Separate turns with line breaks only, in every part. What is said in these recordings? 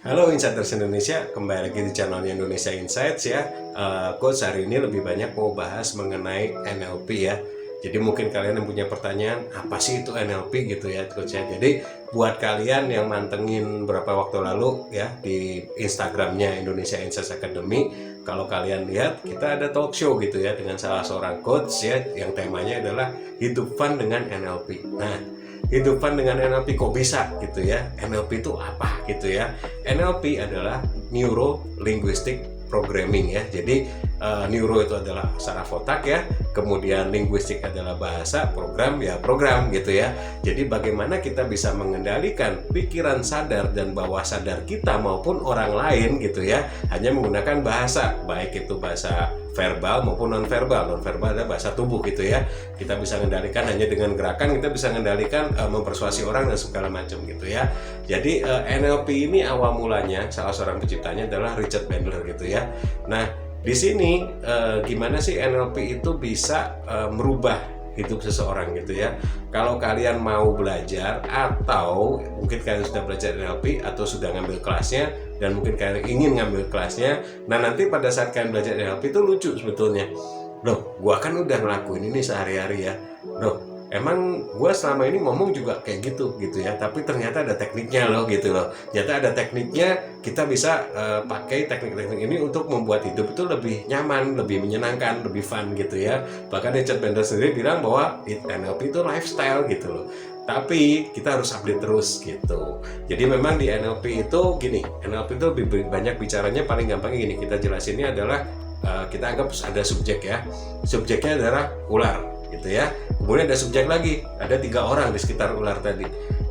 Halo Insiders Indonesia, kembali lagi di channelnya Indonesia Insights ya. Coach hari ini lebih banyak mau bahas mengenai NLP ya. Jadi mungkin kalian yang punya pertanyaan, apa sih itu NLP gitu ya Coach ya. Jadi buat kalian yang mantengin beberapa waktu lalu ya di Instagramnya Indonesia Insights Academy, kalau kalian lihat kita ada talk show gitu ya dengan salah seorang coach ya yang temanya adalah hidup fun dengan NLP. Nah, hidupan dengan NLP kok bisa gitu ya. NLP itu apa gitu ya. NLP adalah Neuro Linguistic Programming ya. Jadi neuro itu adalah saraf otak ya, kemudian linguistik adalah bahasa, program ya program gitu ya. Jadi bagaimana kita bisa mengendalikan pikiran sadar dan bawah sadar kita maupun orang lain gitu ya, hanya menggunakan bahasa, baik itu bahasa verbal maupun nonverbal. Nonverbal adalah bahasa tubuh gitu ya. Kita bisa mengendalikan hanya dengan gerakan, kita bisa mengendalikan mempersuasi orang dan segala macam gitu ya. Jadi NLP ini awal mulanya salah seorang penciptanya adalah Richard Bandler gitu ya. Nah, di sini gimana sih NLP itu bisa merubah hidup seseorang gitu ya. Kalau kalian mau belajar atau mungkin kalian sudah belajar NLP atau sudah ngambil kelasnya dan mungkin kalian ingin ngambil kelasnya, nah nanti pada saat kalian belajar NLP itu lucu sebetulnya. Loh, gua kan udah ngelakuin ini sehari-hari ya. Loh, emang gue selama ini ngomong juga kayak gitu ya, tapi ternyata ada tekniknya loh gitu loh. Ternyata ada tekniknya, kita bisa pakai teknik-teknik ini untuk membuat hidup itu lebih nyaman, lebih menyenangkan, lebih fun gitu ya. Bahkan Richard Bandler sendiri bilang bahwa NLP itu lifestyle gitu loh. Tapi kita harus update terus gitu. Jadi memang di NLP itu gini, NLP itu lebih banyak bicaranya, paling gampangnya gini, kita jelasinnya adalah kita anggap ada subjek ya. Subjeknya adalah ular gitu ya. Kemudian ada subjek lagi, ada 3 orang di sekitar ular tadi.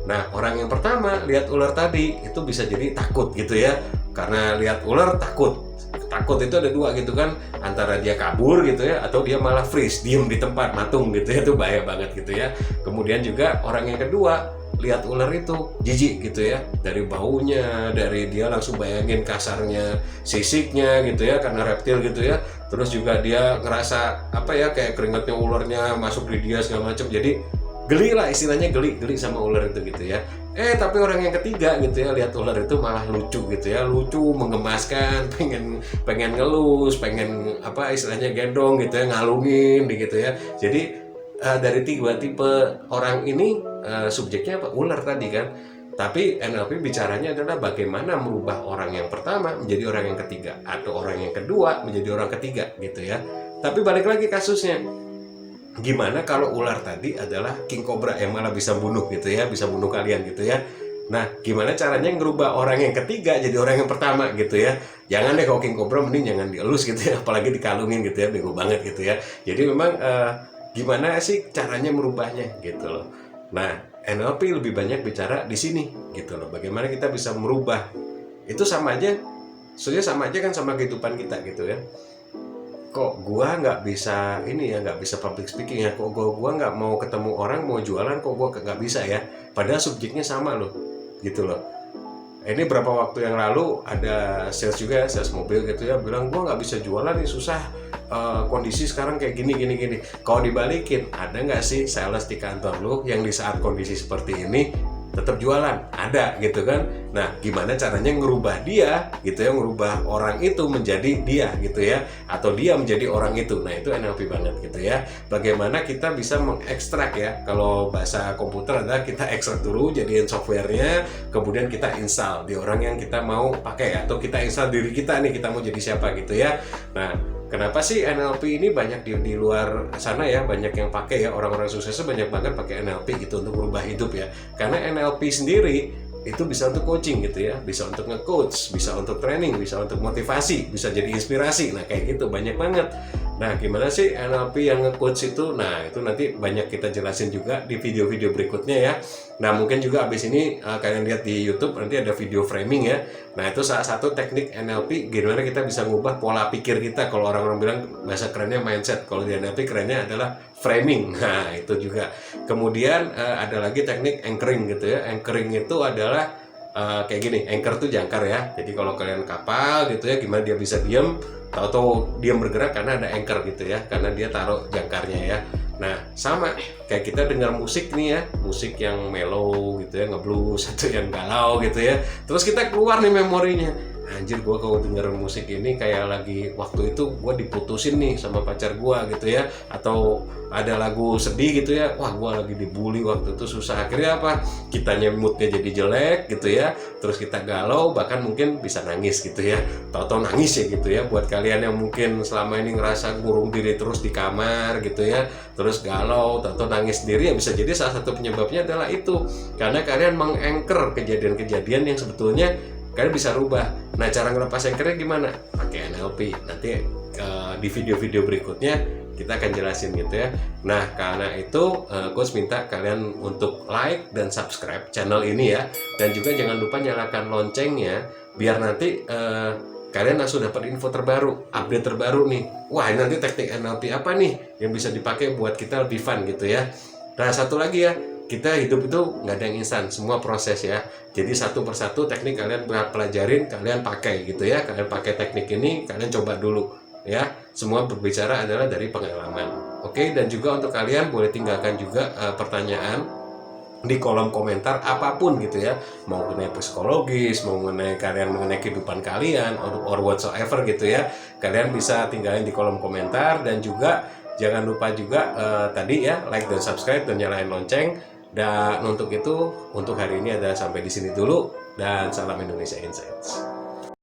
Nah, orang yang pertama lihat ular tadi itu bisa jadi takut gitu ya, karena lihat ular takut. Takut itu ada 2 gitu kan, antara dia kabur gitu ya, atau dia malah freeze, diem di tempat matung gitu ya, itu bahaya banget gitu ya. Kemudian juga orang yang kedua lihat ular itu jijik gitu ya, dari baunya, dari dia langsung bayangin kasarnya sisiknya gitu ya, karena reptil gitu ya. Terus juga dia ngerasa apa ya, kayak keringatnya ularnya masuk di dia segala macam, jadi geli lah istilahnya, geli sama ular itu gitu ya. Tapi orang yang ketiga gitu ya, lihat ular itu malah lucu gitu ya, lucu, menggemaskan, pengen ngelus, pengen apa istilahnya gendong gitu ya, ngalungin gitu ya. Jadi dari 3 tipe orang ini subjeknya apa? Ular tadi kan. Tapi NLP bicaranya adalah bagaimana merubah orang yang pertama menjadi orang yang ketiga, atau orang yang kedua menjadi orang ketiga gitu ya. Tapi balik lagi kasusnya, gimana kalau ular tadi adalah king cobra yang malah bisa bunuh gitu ya, bisa bunuh kalian gitu ya. Nah, gimana caranya ngerubah orang yang ketiga jadi orang yang pertama gitu ya. Jangan deh kalau king cobra, mending jangan dielus gitu ya, apalagi dikalungin gitu ya, bego banget gitu ya. Jadi memang gimana sih caranya merubahnya gitu loh. Nah, NLP lebih banyak bicara di sini gitu loh. Bagaimana kita bisa merubah. Itu sama aja, sebenarnya sama aja kan sama kehidupan kita gitu ya. Kok gua nggak bisa ini ya, nggak bisa public speaking ya, kok gua nggak mau ketemu orang, mau jualan kok gua nggak bisa ya. Padahal subjeknya sama loh gitu loh. Ini berapa waktu yang lalu ada sales juga, sales mobil gitu ya, bilang gua nggak bisa jualan nih, susah, kondisi sekarang kayak gini. Kalau dibalikin, ada nggak sih sales di kantor lu yang di saat kondisi seperti ini tetap jualan? Ada gitu kan. Nah, gimana caranya ngerubah dia gitu ya, ngerubah orang itu menjadi dia gitu ya, atau dia menjadi orang itu. Nah, itu NLP banget gitu ya. Bagaimana kita bisa mengekstrak ya, kalau bahasa komputer adalah kita ekstrak dulu, jadiin softwarenya, kemudian kita install di orang yang kita mau pakai, atau kita install diri kita nih, kita mau jadi siapa gitu ya. Nah, kenapa sih NLP ini banyak di luar sana ya, banyak yang pakai ya, orang-orang suksesnya banyak banget pakai NLP gitu untuk merubah hidup ya. Karena NLP sendiri itu bisa untuk coaching gitu ya, bisa untuk nge-coach, bisa untuk training, bisa untuk motivasi, bisa jadi inspirasi. Nah, kayak gitu banyak banget. Nah, gimana sih NLP yang nge-coach itu? Nah, itu nanti banyak kita jelasin juga di video-video berikutnya ya. Nah, mungkin juga abis ini kalian lihat di YouTube nanti ada video framing ya. Nah, itu salah satu teknik NLP gimana kita bisa ngubah pola pikir kita. Kalau orang-orang bilang bahasa kerennya mindset, kalau di NLP kerennya adalah framing. Nah, itu juga. Kemudian ada lagi teknik anchoring gitu ya. Anchoring itu adalah kayak gini, anchor tuh jangkar ya. Jadi kalau kalian kapal gitu ya, gimana dia bisa diem, tahu-tahu diam bergerak karena ada anchor gitu ya, karena dia taruh jangkarnya ya. Nah, sama kayak kita dengar musik nih ya, musik yang mellow gitu ya, ngeblues atau yang galau gitu ya. Terus kita keluar nih memorinya. Anjir, gue kalau denger musik ini kayak lagi waktu itu gue diputusin nih sama pacar gue gitu ya, atau ada lagu sedih gitu ya, wah gue lagi dibully waktu itu susah. Akhirnya apa? Kitanya moodnya jadi jelek gitu ya, terus kita galau, bahkan mungkin bisa nangis gitu ya. Tahu-tahu nangis ya gitu ya. Buat kalian yang mungkin selama ini ngerasa ngurung diri terus di kamar gitu ya, terus galau, tahu-tahu nangis sendiri, ya bisa jadi salah satu penyebabnya adalah itu, karena kalian mengangker kejadian-kejadian yang sebetulnya kalian bisa rubah. Nah, cara ngelepas anchornya gimana? Pakai NLP. Nanti di video-video berikutnya kita akan jelasin gitu ya. Nah, karena itu coach minta kalian untuk like dan subscribe channel ini ya, dan juga jangan lupa nyalakan loncengnya biar nanti kalian langsung dapat info terbaru, update terbaru nih. Wah, ini nanti teknik NLP apa nih yang bisa dipakai buat kita lebih fun gitu ya. Nah, satu lagi ya, kita hidup itu nggak ada yang instan, semua proses ya. Jadi satu persatu teknik kalian pelajarin, kalian pakai gitu ya. Kalian pakai teknik ini, kalian coba dulu ya. Semua berbicara adalah dari pengalaman. Oke, dan juga untuk kalian boleh tinggalkan juga pertanyaan di kolom komentar apapun gitu ya, mau mengenai psikologis, mau mengenai kalian, mengenai kehidupan kalian, or whatsoever gitu ya. Kalian bisa tinggalin di kolom komentar, dan juga jangan lupa juga tadi ya, like dan subscribe dan nyalain lonceng. Dan untuk itu, untuk hari ini adalah sampai di sini dulu, dan salam Indonesia Insights.